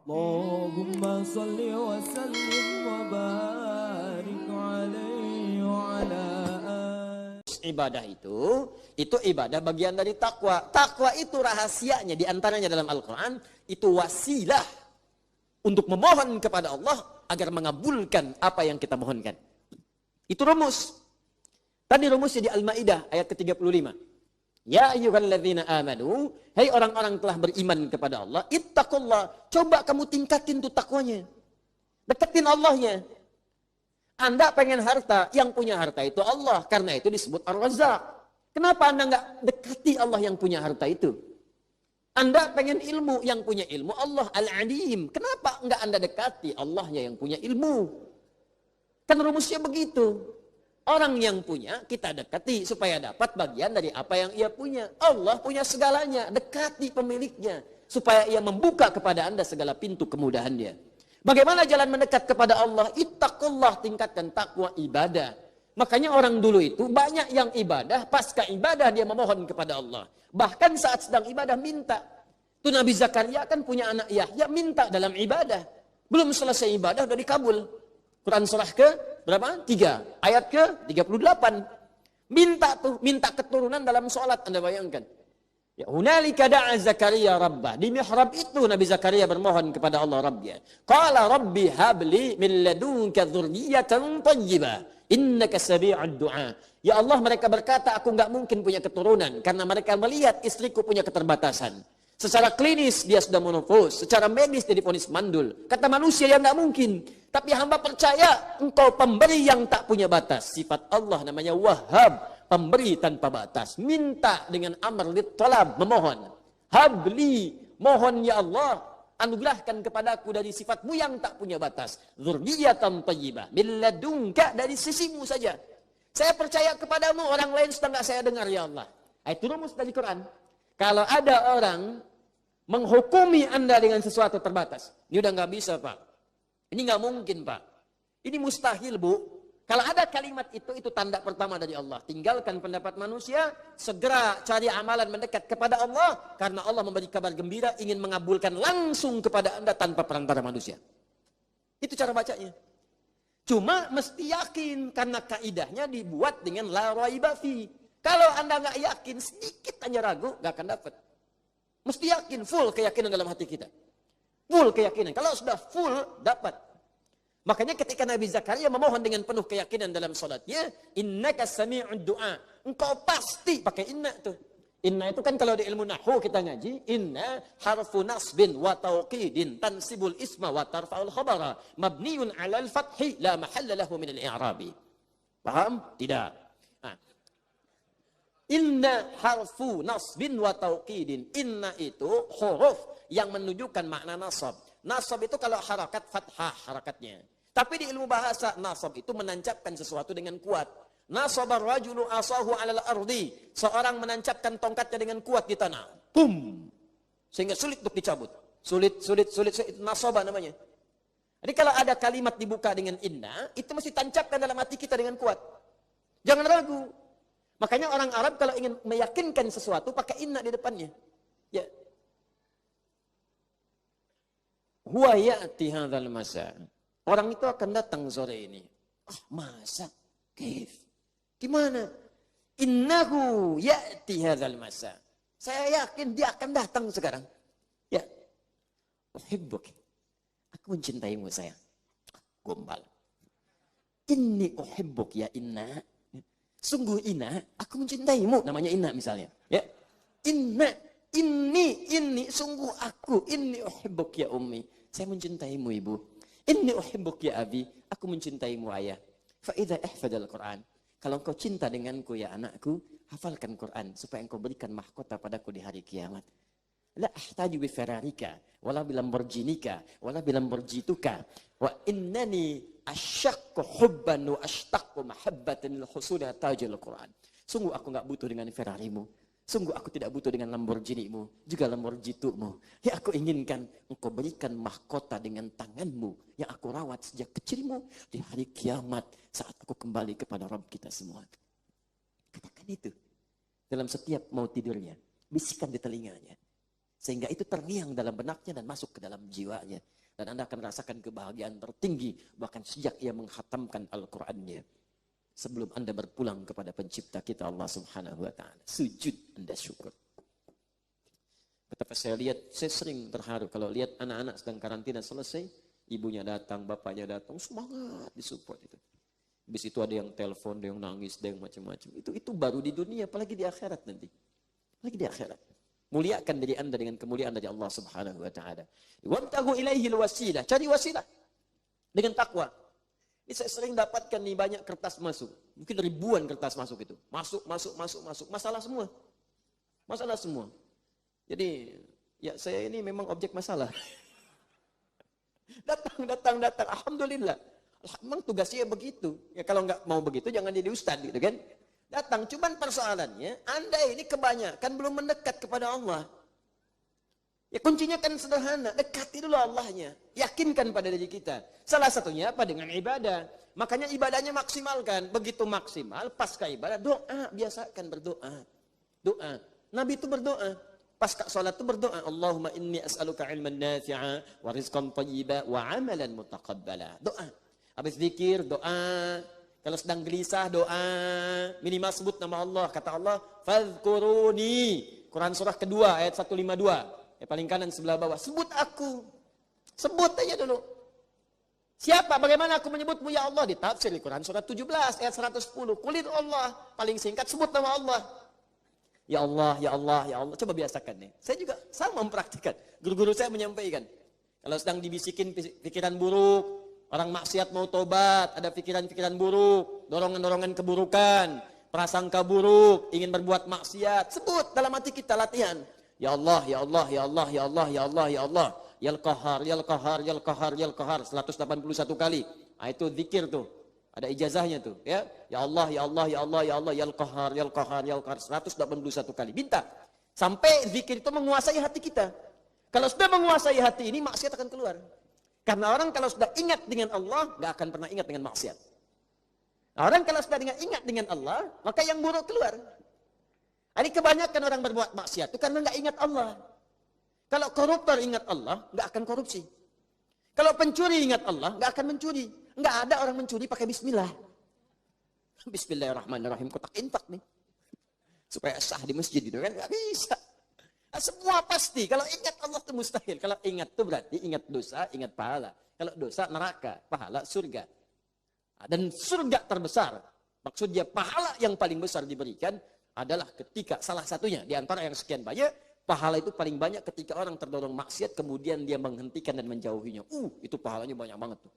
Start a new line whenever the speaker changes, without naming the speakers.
Allahumma salli wa sallim wa barik alaihi wa ala
ibadah itu ibadah bagian dari takwa. Takwa itu rahasianya diantaranya dalam Al-Quran itu wasilah untuk memohon kepada Allah agar mengabulkan apa yang kita mohonkan. Itu rumus. Tadi rumusnya di Al-Maidah ayat ke-35. Ya ayyuhalladzina amanu, hai orang-orang telah beriman kepada Allah, ittaqullah, coba kamu tingkatin tuh takwanya. Deketin Allahnya. Anda pengen harta, yang punya harta itu Allah. Karena itu disebut Ar-Razzaq. Kenapa Anda nggak dekati Allah yang punya harta itu? Anda pengen ilmu, yang punya ilmu Allah Al-Alim. Kenapa nggak Anda dekati Allahnya yang punya ilmu? Kan rumusnya begitu. Orang yang punya, kita dekati supaya dapat bagian dari apa yang ia punya. Allah punya segalanya, dekati pemiliknya. Supaya ia membuka kepada Anda segala pintu kemudahan dia. Bagaimana jalan mendekat kepada Allah? Ittaqullah, tingkatkan takwa ibadah. Makanya orang dulu itu banyak yang ibadah, pasca ibadah dia memohon kepada Allah. Bahkan saat sedang ibadah minta. Itu Nabi Zakaria kan punya anak Yahya, minta dalam ibadah. Belum selesai ibadah udah dikabul. Quran surah ke berapa? 3. Ayat ke 38. Minta keturunan dalam sholat, Anda bayangkan. Ya, hunalika da'a Zakaria rabbah. Di mihrab itu Nabi Zakaria bermohon kepada Allah Rabbnya. Qala rabbi habli min ladunka dzurriyyatan thayyibah. Innaka sami'ud du'a. Ya Allah, mereka berkata aku enggak mungkin punya keturunan karena mereka melihat istriku punya keterbatasan. Secara klinis dia sudah menopause, secara medis dia divonis mandul. Kata manusia yang enggak mungkin. Tapi hamba percaya engkau pemberi yang tak punya batas. Sifat Allah namanya Wahhab, pemberi tanpa batas. Minta dengan amr lit talab, memohon. Habli, mohon ya Allah, anugerahkan kepadaku dari sifatmu yang tak punya batas. Dzurriyyatan thayyibah, min ladunka, dari sisimu saja. Saya percaya kepadamu, orang lain sudah enggak saya dengar ya Allah. Itu rumus dari Quran. Kalau ada orang menghukumi Anda dengan sesuatu terbatas, ini udah nggak bisa Pak. Ini nggak mungkin Pak. Ini mustahil Bu. Kalau ada kalimat itu tanda pertama dari Allah. Tinggalkan pendapat manusia, segera cari amalan mendekat kepada Allah, karena Allah memberi kabar gembira ingin mengabulkan langsung kepada Anda tanpa perantara manusia. Itu cara bacanya. Cuma mesti yakin, karena kaidahnya dibuat dengan la raiba fi. Kalau Anda nggak yakin, sedikit hanya ragu, nggak akan dapat. Mesti yakin, full keyakinan dalam hati kita. Full keyakinan. Kalau sudah full, dapat. Makanya ketika Nabi Zakaria memohon dengan penuh keyakinan dalam salatnya, innaka sami'ud du'a. Engkau pasti pakai inna tuh. Inna itu kan kalau di ilmu nahwu kita ngaji, inna harfu nasbin wa tauqidin tansibul isma wa tarfa'ul khabara mabniun 'alal fathi la mahalla lahu min al-i'rabi. Paham? Tidak. Nah. Inna harfu nasbin wa tauqidin. Inna itu huruf yang menunjukkan makna nasab. Nasab itu kalau harakat fathah harakatnya. Tapi di ilmu bahasa nasab itu menancapkan sesuatu dengan kuat. Nasabar rajulu asahu 'alal ardi. Seorang menancapkan tongkatnya dengan kuat di tanah. Pum. Sehingga sulit untuk dicabut. Sulit nasaba namanya. Jadi kalau ada kalimat dibuka dengan inna, itu mesti tancapkan dalam hati kita dengan kuat. Jangan ragu. Makanya orang Arab kalau ingin meyakinkan sesuatu pakai inna di depannya. Ya. Huwa ya'ti hadzal masa. Orang itu akan datang sore ini. Masa? Kif? Gimana? Innahu ya'ti hadzal masa. Saya yakin dia akan datang sekarang. Ya. Uhibbuk. Aku mencintaimu sayang. Gombal. Inni uhibbuk ya inna. Sungguh Inna, aku mencintaimu. Namanya Inna misalnya. Ya. Inna, ini, sungguh aku. Inni uhibbuk ya ummi. Saya mencintaimu ibu. Inni uhibbuk ya abi. Aku mencintaimu ayah. Fa'idha ihfadal Quran. Kalau engkau cinta denganku ya anakku, hafalkan Quran. Supaya engkau berikan mahkota padaku di hari kiamat. La ahtaju bi Ferrarika. Wala bi Lamborghinika. Wala bi Lamborghituka. Wa innani asyakku hubban wa ashtaqu mahabbatan lil husuli tajil Quran. Sungguh aku enggak butuh dengan Ferrarimu. Sungguh aku tidak butuh dengan Lamborghinimu, juga Lamborghitumu. Yang aku inginkan engkau berikan mahkota dengan tanganmu yang aku rawat sejak kecilmu di hari kiamat saat aku kembali kepada Rabb kita semua. Katakan itu dalam setiap mau tidurnya, bisikan di telinganya. Sehingga itu terngiang dalam benaknya dan masuk ke dalam jiwanya. Dan Anda akan rasakan kebahagiaan tertinggi bahkan sejak ia menghatamkan Al-Qur'annya. Sebelum Anda berpulang kepada pencipta kita Allah Subhanahu wa taala. Sujud Anda syukur. Betapa saya lihat, saya sering terharu kalau lihat anak-anak sedang karantina selesai, ibunya datang, bapaknya datang, semangat disupport itu. Habis itu ada yang telepon, ada yang nangis, ada yang macam-macam. Itu baru di dunia, apalagi di akhirat nanti. Apalagi di akhirat. Muliakan diri Anda dengan kemuliaan dari Allah Subhanahu wa taala. Wabtaghu ilaihil wasilah, cari wasilah dengan takwa. Ini saya sering dapatkan nih banyak kertas masuk. Mungkin ribuan kertas masuk itu. Masuk. Masalah semua. Masalah semua. Jadi, ya saya ini memang objek masalah. Datang. Alhamdulillah. Memang tugasnya begitu. Ya kalau nggak mau begitu jangan jadi ustadz gitu kan. Datang, cuman persoalannya Anda ini kebanyakan belum mendekat kepada Allah. Ya kuncinya kan sederhana, dekati dulu Allahnya. Yakinkan pada diri kita. Salah satunya apa? Dengan ibadah. Makanya ibadahnya maksimalkan. Begitu maksimal, pasca ibadah, doa. Biasakan berdoa. Doa. Nabi itu berdoa. Pasca sholat itu berdoa. Allahumma inni as'aluka ilman nafi'a wa rizqan thayyiba wa amalan mutaqabbala. Doa. Habis zikir, doa. Kalau sedang gelisah, doa. Minimal sebut nama Allah. Kata Allah, fadhkuruni. Quran surah kedua, ayat 152. Paling kanan sebelah bawah. Sebut aku. Sebut aja dulu. Siapa? Bagaimana aku menyebutmu ya Allah? Ditafsir di Quran surah 17, ayat 110. Kulit Allah. Paling singkat, sebut nama Allah. Ya Allah, ya Allah, ya Allah. Coba biasakan nih. Saya juga sama mempraktikkan. Guru-guru saya menyampaikan. Kalau sedang dibisikin pikiran buruk, orang maksiat mau tobat, ada pikiran-pikiran buruk, dorongan-dorongan keburukan, prasangka buruk, ingin berbuat maksiat. Sebut dalam hati kita latihan. Ya Allah, ya Allah, ya Allah, ya Allah, ya Allah, ya Allah. Yal Qahar, Yal Qahar, Yal Qahar, Yal Qahar. 181 kali. Nah, itu zikir tuh. Ada ijazahnya tuh. Ya Allah, ya Allah, ya Allah, ya Allah. Yal Qahar, Yal Qahar, Yal Qahar. 181 kali. Minta. Sampai zikir itu menguasai hati kita. Kalau sudah menguasai hati ini, maksiat akan keluar. Karena orang kalau sudah ingat dengan Allah, gak akan pernah ingat dengan maksiat. Orang kalau sudah ingat dengan Allah, maka yang buruk keluar. Ini kebanyakan orang berbuat maksiat itu karena gak ingat Allah. Kalau koruptor ingat Allah, gak akan korupsi. Kalau pencuri ingat Allah, gak akan mencuri. Gak ada orang mencuri pakai bismillah. Bismillahirrahmanirrahim, kotak infak nih. Supaya sah di masjid itu kan, gak bisa. Nah, semua pasti. Kalau ingat Allah itu mustahil. Kalau ingat itu berarti ingat dosa, ingat pahala. Kalau dosa neraka, pahala surga. Dan surga terbesar, maksudnya pahala yang paling besar diberikan adalah ketika salah satunya di antara yang sekian banyak, pahala itu paling banyak ketika orang terdorong maksiat kemudian dia menghentikan dan menjauhinya. Itu pahalanya banyak banget tuh.